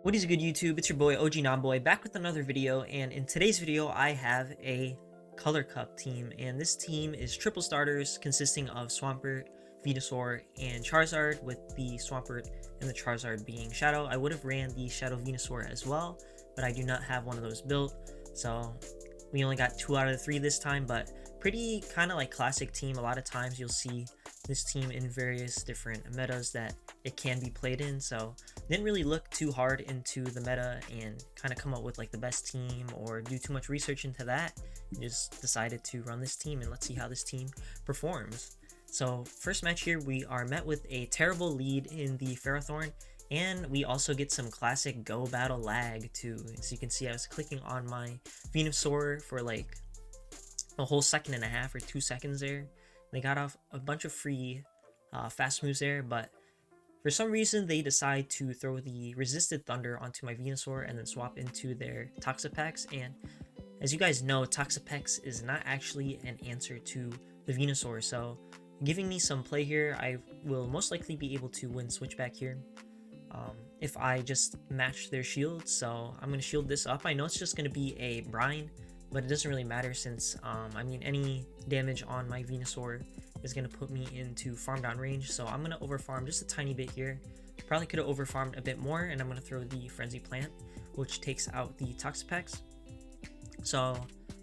What is good, YouTube? It's your boy OG Nonboy back with another video, and in today's video I have a Color Cup team, and this team is triple starters consisting of Swampert, Venusaur, and Charizard, with the Swampert and the Charizard being Shadow. I would have ran the Shadow Venusaur as well, but I do not have one of those built, so we only got 2 out of the 3 this time, but pretty kind of like classic team. A lot of times you'll see this team in various different metas that it can be played in, so didn't really look too hard into the meta and kind of come up with like the best team or do too much research into that. Just decided to run this team and let's see how this team performs. So first match here, we are met with a terrible lead in the Ferrothorn, and we also get some classic go battle lag too. As you can see, I was clicking on my Venusaur for like a whole 1.5 seconds or 2 seconds there. They got off a bunch of free fast moves there, but for some reason they decide to throw the Resisted Thunder onto my Venusaur and then swap into their Toxapex. And as you guys know, Toxapex is not actually an answer to the Venusaur, so giving me some play here. I will most likely be able to win switchback here if I just match their shield. So I'm going to shield this up. I know it's just going to be a brine, but it doesn't really matter since I mean, any damage on my Venusaur is going to put me into farm down range, so I'm going to overfarm just a tiny bit here. Probably could have overfarmed a bit more, and I'm going to throw the Frenzy Plant, which takes out the Toxapex. So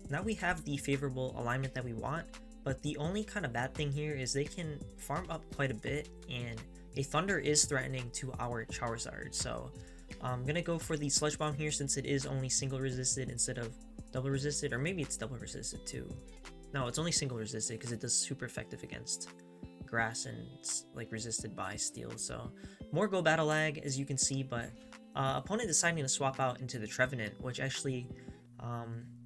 now we have the favorable alignment that we want, but the only kind of bad thing here is they can farm up quite a bit, and a Thunder is threatening to our Charizard. So I'm going to go for the Sludge Bomb here since it is only single resisted instead of double resisted, or maybe it's double resisted too. No, it's only single resisted because it does super effective against grass and it's like resisted by steel. So more go battle lag, as you can see, but opponent deciding to swap out into the Trevenant, which actually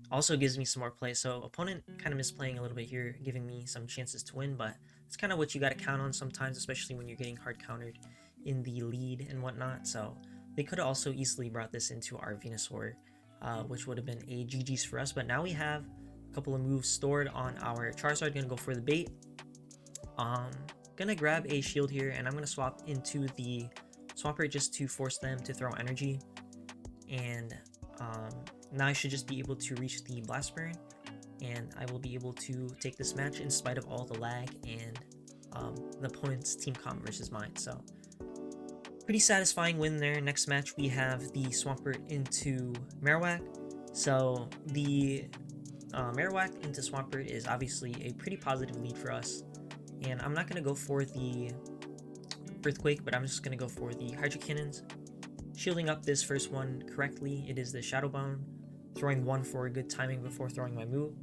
also gives me some more play. So opponent kind of misplaying a little bit here, giving me some chances to win, but it's kind of what you got to count on sometimes, especially when you're getting hard countered in the lead and whatnot. So they could have also easily brought this into our Venusaur, which would have been a GG's for us, but now we have couple of moves stored on our Charizard. Gonna go for the bait. Gonna grab a shield here, and I'm gonna swap into the Swampert just to force them to throw energy. And now I should just be able to reach the Blast Burn, and I will be able to take this match in spite of all the lag and the opponent's team comp versus mine. So pretty satisfying win there. Next match we have the Swampert into Marowak. So the Marowak into Swampert is obviously a pretty positive lead for us, and I'm not going to go for the Earthquake, but I'm just going to go for the Hydro Cannons, shielding up this first one correctly. It is the Shadow Bone, throwing one for good timing before throwing my move.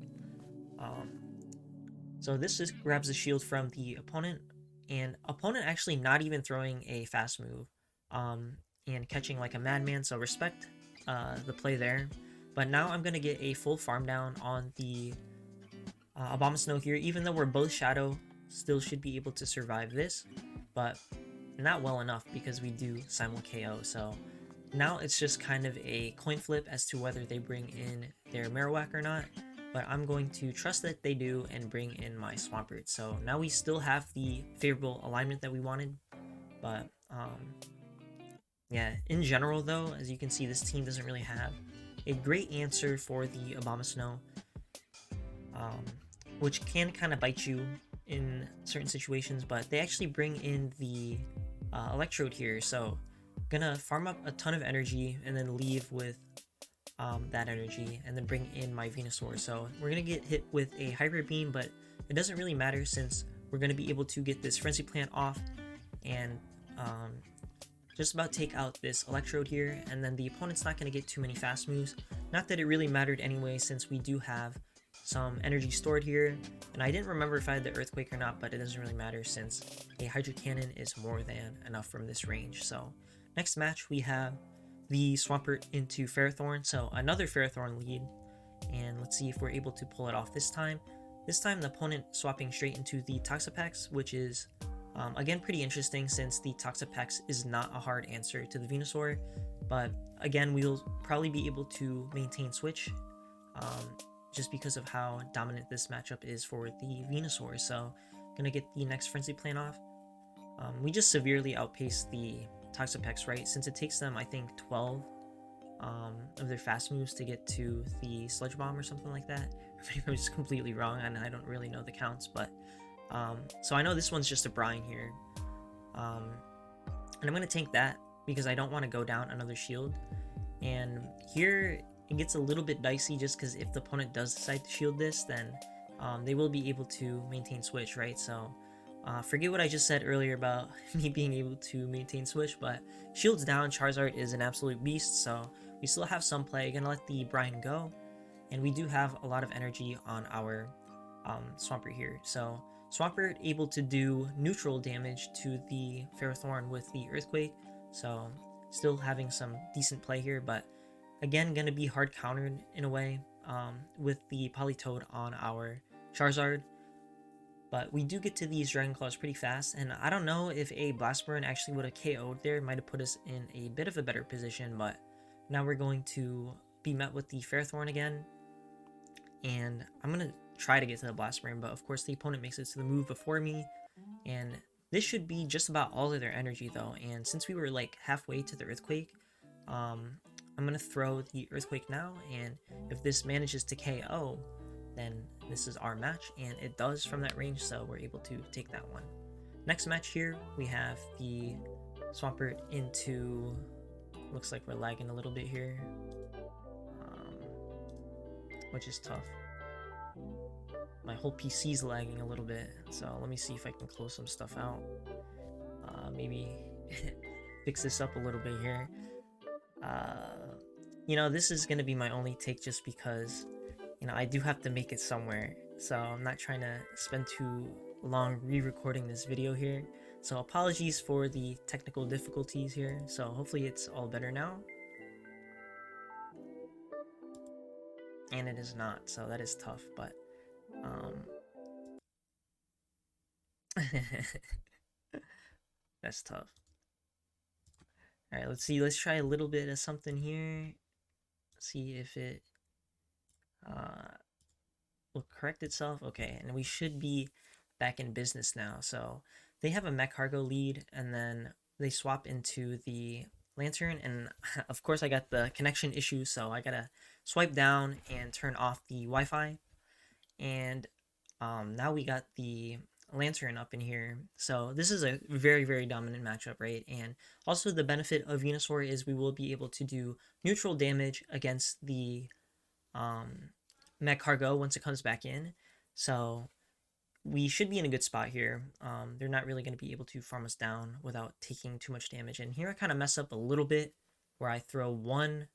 So this just grabs the shield from the opponent, and opponent actually not even throwing a fast move and catching like a madman, so respect the play there. But now I'm going to get a full farm down on the Abomasnow here. Even though we're both Shadow, still should be able to survive this, but not well enough because we do simul KO. So now it's just kind of a coin flip as to whether they bring in their Marowak or not, but I'm going to trust that they do and bring in my Swampert. So now we still have the favorable alignment that we wanted, but yeah, in general though, as you can see, this team doesn't really have a great answer for the Abomasnow, which can kind of bite you in certain situations, but they actually bring in the Electrode here, so gonna farm up a ton of energy and then leave with that energy and then bring in my Venusaur. So we're gonna get hit with a Hybrid Beam, but it doesn't really matter since we're gonna be able to get this Frenzy Plant off and just about take out this Electrode here, and then the opponent's not going to get too many fast moves. Not that it really mattered anyway, since we do have some energy stored here, and I didn't remember if I had the Earthquake or not, but it doesn't really matter since a Hydro Cannon is more than enough from this range. So next match we have the Swampert into Ferrothorn, so another Ferrothorn lead, and let's see if we're able to pull it off this time. This time the opponent swapping straight into the Toxapex, which is again, pretty interesting since the Toxapex is not a hard answer to the Venusaur, but again, we'll probably be able to maintain switch just because of how dominant this matchup is for the Venusaur. So gonna get the next Frenzy Plant off. We just severely outpaced the Toxapex, right? Since it takes them, I think, 12 of their fast moves to get to the Sludge Bomb or something like that. Maybe I'm just completely wrong, and I don't really know the counts, but so I know this one's just a brine here. And I'm going to tank that because I don't want to go down another shield. And here it gets a little bit dicey just because if the opponent does decide to shield this, then they will be able to maintain switch, right? So forget what I just said earlier about me being able to maintain switch, but shields down, Charizard is an absolute beast, so we still have some play. Gonna let the Brine go, and we do have a lot of energy on our Swampert here. So Swampert able to do neutral damage to the Ferrothorn with the Earthquake, so still having some decent play here, but again gonna be hard countered in a way with the Politoed on our Charizard. But we do get to these Dragon Claws pretty fast, and I don't know if a Blast Burn actually would have KO'd there. It might have put us in a bit of a better position, but now we're going to be met with the Ferrothorn again, and I'm going to try to get to the Blast Burn, but of course the opponent makes it to the move before me, and this should be just about all of their energy though, and since we were like halfway to the Earthquake, I'm going to throw the Earthquake now, and if this manages to KO, then this is our match, and it does from that range, so we're able to take that one. Next match here, we have the Swampert into... Looks like we're lagging a little bit here, which is tough. My whole PC's lagging a little bit, so let me see if I can close some stuff out. Maybe fix this up a little bit here. You know, this is going to be my only take just because, you know, I do have to make it somewhere, so I'm not trying to spend too long re-recording this video here. So apologies for the technical difficulties here, so hopefully it's all better now. And it is not, so that is tough, but that's tough. Alright, let's see, let's try a little bit of something here. See if it will correct itself. Okay, and we should be back in business now. So they have a Mech Cargo lead, and then they swap into the Lantern, and of course I got the connection issue, so I gotta swipe down and turn off the Wi-Fi. And now we got the Lantern up in here, so this is a very, very dominant matchup, right? And also the benefit of Venusaur is we will be able to do neutral damage against the Mech Cargo once it comes back in, so we should be in a good spot here. They're not really going to be able to farm us down without taking too much damage, and here I kind of mess up a little bit where I throw one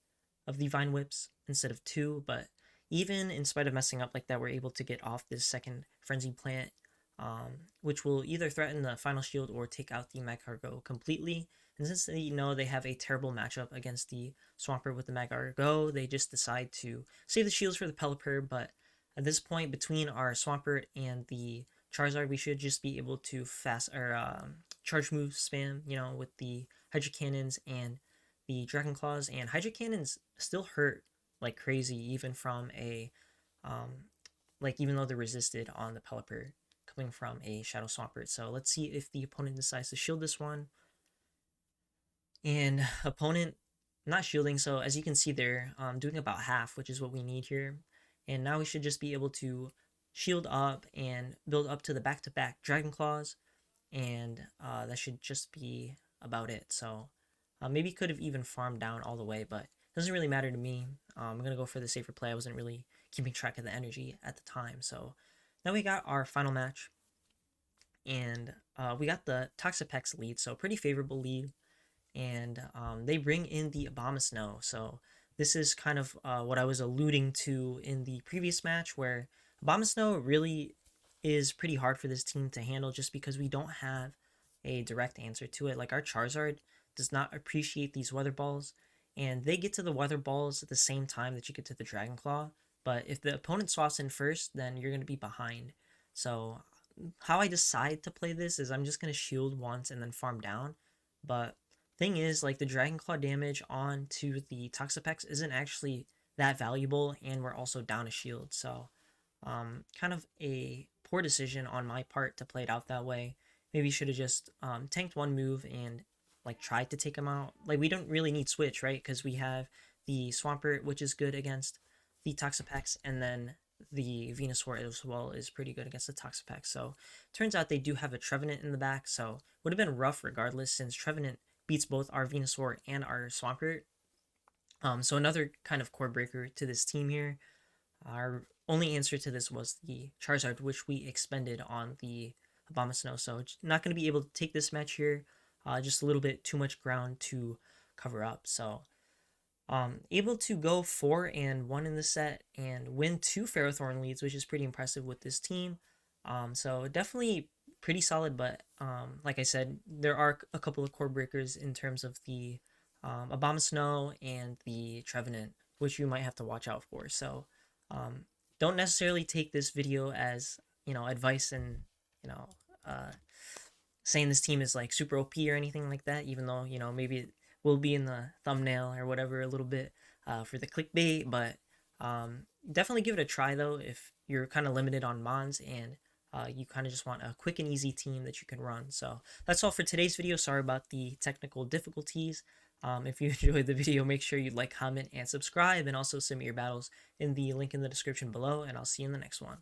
of the Vine Whips instead of two, but even in spite of messing up like that, we're able to get off this second Frenzy Plant, which will either threaten the final shield or take out the Mech Cargo completely. And since they know they have a terrible matchup against the Swampert with the Mech Cargo, they just decide to save the shields for the Pelipper, but at this point, between our Swampert and the Charizard, we should just be able to charge move spam, you know, with the Hydro Cannons and the Dragon Claws, and Hydro Cannons still hurt like crazy, even from a, even though they're resisted on the Pelipper coming from a Shadow Swampert. So let's see if the opponent decides to shield this one. And opponent not shielding, so as you can see there, doing about half, which is what we need here. And now we should just be able to shield up and build up to the back-to-back Dragon Claws, and that should just be about it. So maybe could have even farmed down all the way, but it doesn't really matter to me. I'm going to go for the safer play. I wasn't really keeping track of the energy at the time. So now we got our final match, and we got the Toxapex lead, so pretty favorable lead. And they bring in the Abomasnow, so this is kind of what I was alluding to in the previous match, where Abomasnow really is pretty hard for this team to handle just because we don't have a direct answer to it. Like, our Charizard does not appreciate these Weather Balls, and they get to the Weather Balls at the same time that you get to the Dragon Claw, but if the opponent swaps in first, then you're going to be behind. So how I decide to play this is I'm just going to shield once and then farm down, but thing is, like, the Dragon Claw damage onto the Toxapex isn't actually that valuable, and we're also down a shield, so kind of a poor decision on my part to play it out that way. Maybe should have just tanked one move and like tried to take them out. Like we don't really need switch, right? Because we have the Swampert, which is good against the Toxapex, and then the Venusaur as well is pretty good against the Toxapex. So turns out they do have a Trevenant in the back, so would have been rough regardless since Trevenant beats both our Venusaur and our Swampert. So another kind of core breaker to this team here. Our only answer to this was the Charizard, which we expended on the Abomasnow. So not going to be able to take this match here. Just a little bit too much ground to cover up. So able to go 4-1 in the set and win 2 Ferrothorn leads, which is pretty impressive with this team. So definitely pretty solid, but like I said, there are a couple of core breakers in terms of the Abomasnow and the Trevenant, which you might have to watch out for. So don't necessarily take this video as advice and you know uh, saying this team is like super OP or anything like that, even though maybe it will be in the thumbnail or whatever a little bit for the clickbait. But definitely give it a try though if you're kind of limited on mons and you kind of just want a quick and easy team that you can run. So that's all for today's video. Sorry about the technical difficulties. If you enjoyed the video, make sure you like, comment, and subscribe, and also submit your battles in the link in the description below, and I'll see you in the next one.